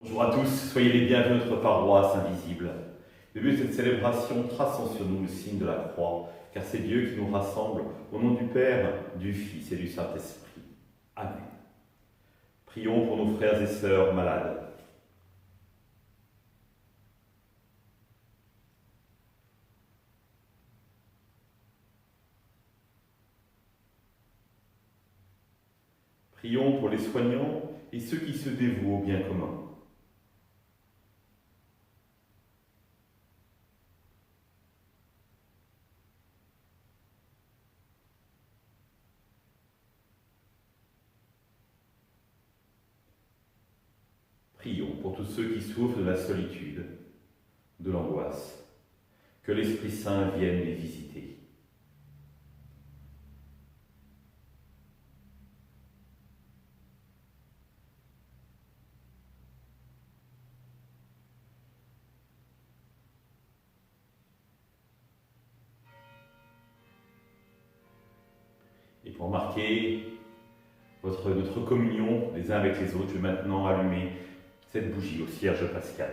Bonjour à tous, soyez les bienvenus à notre paroisse invisible. Le but de cette célébration traçons sur nous le signe de la croix, car c'est Dieu qui nous rassemble au nom du Père, du Fils et du Saint-Esprit. Amen. Prions pour nos frères et sœurs malades. Prions pour les soignants et ceux qui se dévouent au bien commun. Prions pour tous ceux qui souffrent de la solitude, de l'angoisse. Que l'Esprit Saint vienne les visiter. Et pour marquer notre communion les uns avec les autres, je vais maintenant allumer cette bougie au cierge pascal.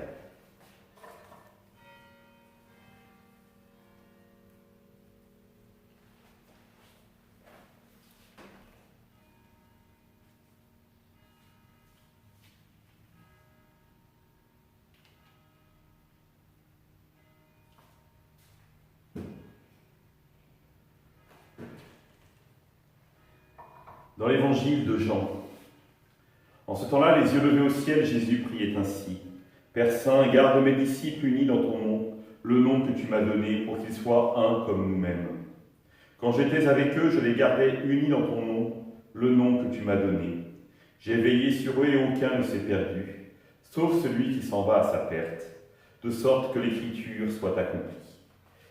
Dans l'évangile de Jean, en ce temps-là, les yeux levés au ciel, Jésus priait ainsi. Père Saint, garde mes disciples unis dans ton nom, le nom que tu m'as donné pour qu'ils soient un comme nous-mêmes. Quand j'étais avec eux, je les gardais unis dans ton nom, le nom que tu m'as donné. J'ai veillé sur eux et aucun ne s'est perdu, sauf celui qui s'en va à sa perte, de sorte que l'écriture soit accomplie.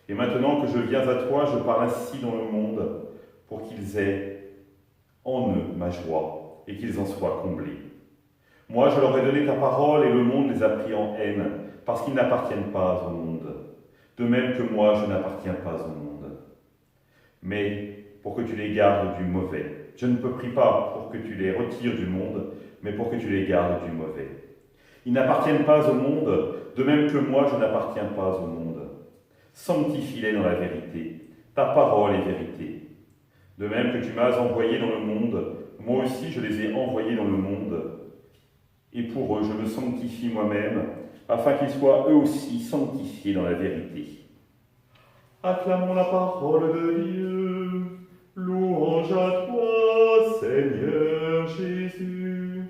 Et maintenant que je viens à toi, je parle ainsi dans le monde, pour qu'ils aient en eux ma joie, et qu'ils en soient comblés. Moi, je leur ai donné ta parole, et le monde les a pris en haine, parce qu'ils n'appartiennent pas au monde. De même que moi, je n'appartiens pas au monde. Mais pour que tu les gardes du mauvais. Je ne te prie pas pour que tu les retires du monde, mais pour que tu les gardes du mauvais. Ils n'appartiennent pas au monde, de même que moi, je n'appartiens pas au monde. Sanctifie-les dans la vérité. Ta parole est vérité. De même que tu m'as envoyé dans le monde, moi aussi je les ai envoyés dans le monde. Et pour eux, je me sanctifie moi-même, afin qu'ils soient eux aussi sanctifiés dans la vérité. Acclamons la parole de Dieu. Louange à toi, Seigneur Jésus.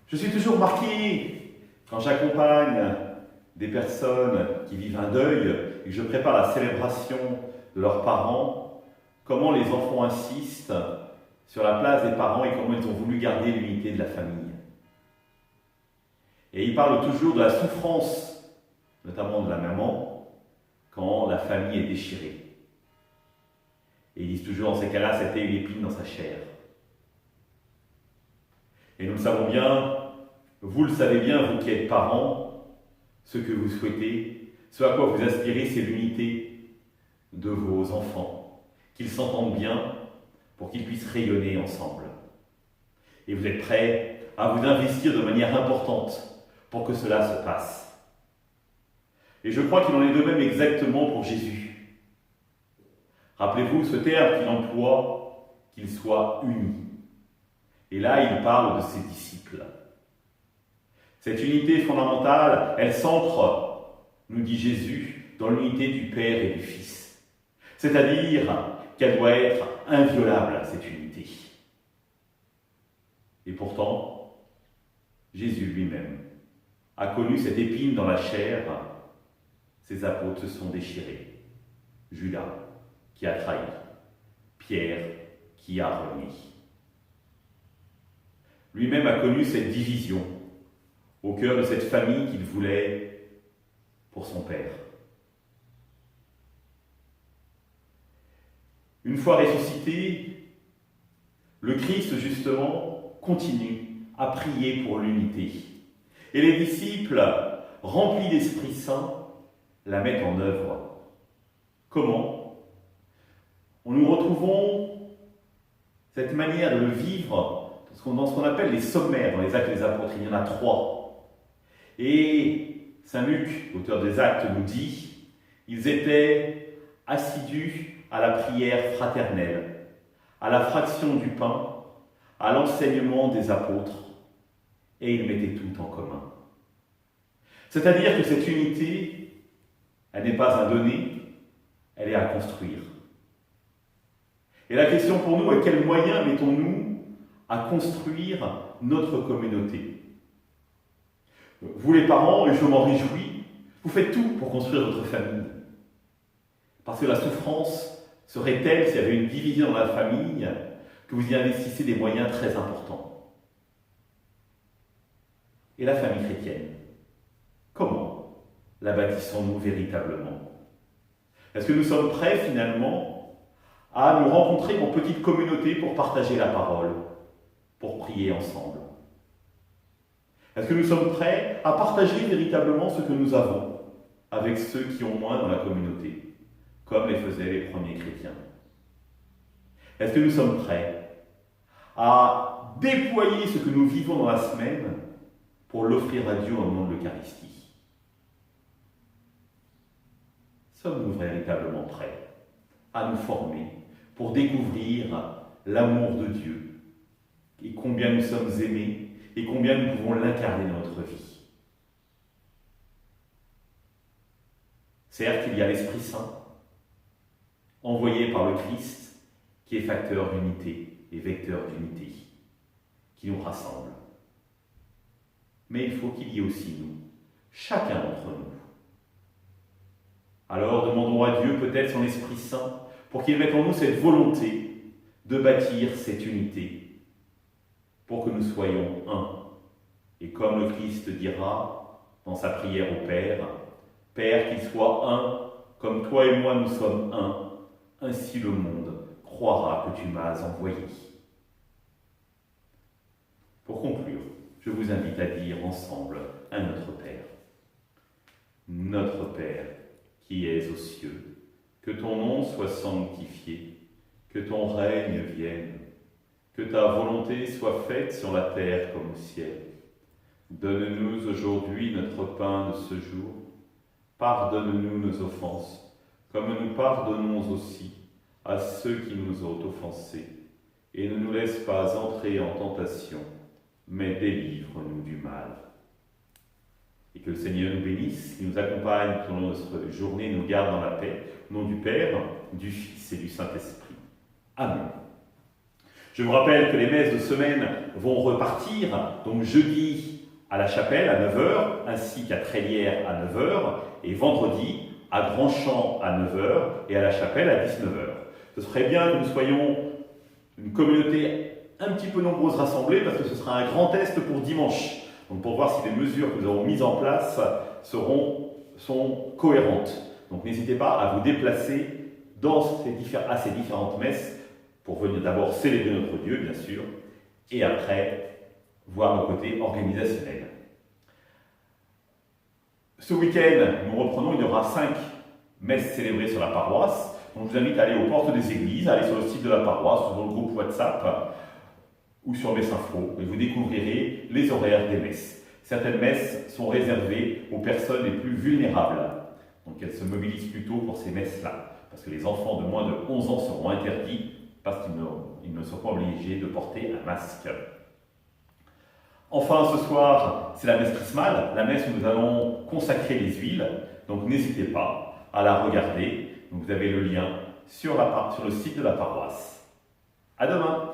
Je suis toujours marqué quand j'accompagne des personnes qui vivent un deuil et que je prépare la célébration de leurs parents, comment les enfants insistent sur la place des parents et comment ils ont voulu garder l'unité de la famille. Et ils parlent toujours de la souffrance, notamment de la maman, quand la famille est déchirée. Et ils disent toujours dans ces cas-là, c'était une épine dans sa chair. Et nous le savons bien, vous le savez bien, vous qui êtes parents, ce que vous souhaitez, ce à quoi vous aspirez, c'est l'unité de vos enfants, qu'ils s'entendent bien pour qu'ils puissent rayonner ensemble. Et vous êtes prêts à vous investir de manière importante pour que cela se passe. Et je crois qu'il en est de même exactement pour Jésus. Rappelez-vous ce terme qu'il emploie, qu'ils soient unis. Et là, il parle de ses disciples. Cette unité fondamentale, elle s'ancre, nous dit Jésus, dans l'unité du Père et du Fils. C'est-à-dire qu'elle doit être inviolable, cette unité. Et pourtant, Jésus lui-même a connu cette épine dans la chair. Ses apôtres se sont déchirés. Judas, qui a trahi. Pierre, qui a renié. Lui-même a connu cette division au cœur de cette famille qu'il voulait pour son Père. Une fois ressuscité, le Christ, justement, continue à prier pour l'unité. Et les disciples, remplis d'Esprit Saint, la mettent en œuvre. Comment? Nous retrouvons cette manière de le vivre dans ce qu'on appelle les sommaires dans les Actes des Apôtres. Il y en a 3. Et saint Luc, auteur des Actes, nous dit ils étaient assidus à la prière fraternelle, à la fraction du pain, à l'enseignement des apôtres, et ils mettaient tout en commun. C'est-à-dire que cette unité, elle n'est pas à donner, elle est à construire. Et la question pour nous est quels moyens mettons-nous à construire notre communauté? Vous les parents, et je m'en réjouis, vous faites tout pour construire votre famille. Parce que la souffrance serait telle s'il y avait une division dans la famille que vous y investissez des moyens très importants. Et la famille chrétienne, comment la bâtissons-nous véritablement? Est-ce que nous sommes prêts finalement à nous rencontrer en petite communauté pour partager la parole, pour prier ensemble? Est-ce que nous sommes prêts à partager véritablement ce que nous avons avec ceux qui ont moins dans la communauté, comme les faisaient les premiers chrétiens? Est-ce que nous sommes prêts à déployer ce que nous vivons dans la semaine pour l'offrir à Dieu au nom de l'Eucharistie? Sommes-nous véritablement prêts à nous former pour découvrir l'amour de Dieu et combien nous sommes aimés et combien nous pouvons l'incarner dans notre vie? Certes, il y a l'Esprit Saint, envoyé par le Christ, qui est facteur d'unité et vecteur d'unité, qui nous rassemble. Mais il faut qu'il y ait aussi nous, chacun d'entre nous. Alors demandons à Dieu peut-être son Esprit Saint pour qu'il mette en nous cette volonté de bâtir cette unité, pour que nous soyons un. Et comme le Christ dira dans sa prière au Père, « Père, qu'il soit un, comme toi et moi nous sommes un, ainsi le monde croira que tu m'as envoyé. » Pour conclure, je vous invite à dire ensemble à notre Père. Notre Père, qui es aux cieux, que ton nom soit sanctifié, que ton règne vienne, que ta volonté soit faite sur la terre comme au ciel. Donne-nous aujourd'hui notre pain de ce jour. Pardonne-nous nos offenses, comme nous pardonnons aussi à ceux qui nous ont offensés. Et ne nous laisse pas entrer en tentation, mais délivre-nous du mal. Et que le Seigneur nous bénisse, qu'il nous accompagne pendant notre journée, nous garde dans la paix, au nom du Père, du Fils et du Saint-Esprit. Amen. Je vous rappelle que les messes de semaine vont repartir, donc jeudi à la chapelle à 9h, ainsi qu'à Trélières à 9h, et vendredi à Grandchamp à 9h et à la chapelle à 19h. Ce serait bien que nous soyons une communauté un petit peu nombreuse rassemblée, parce que ce sera un grand test pour dimanche. Donc pour voir si les mesures que nous avons mises en place sont cohérentes. Donc n'hésitez pas à vous déplacer à ces différentes messes pour venir d'abord célébrer notre Dieu, bien sûr, et après voir le côté organisationnel. Ce week-end, nous reprenons, il y aura 5 messes célébrées sur la paroisse. Donc je vous invite à aller aux portes des églises, à aller sur le site de la paroisse, sur le groupe WhatsApp ou sur Messinfo, et vous découvrirez les horaires des messes. Certaines messes sont réservées aux personnes les plus vulnérables. Donc elles se mobilisent plutôt pour ces messes-là, parce que les enfants de moins de 11 ans seront interdits parce qu'ils ne sont pas obligés de porter un masque. Enfin, ce soir, c'est la messe chrismale, la messe où nous allons consacrer les huiles. Donc n'hésitez pas à la regarder. Donc, vous avez le lien sur le site de la paroisse. À demain!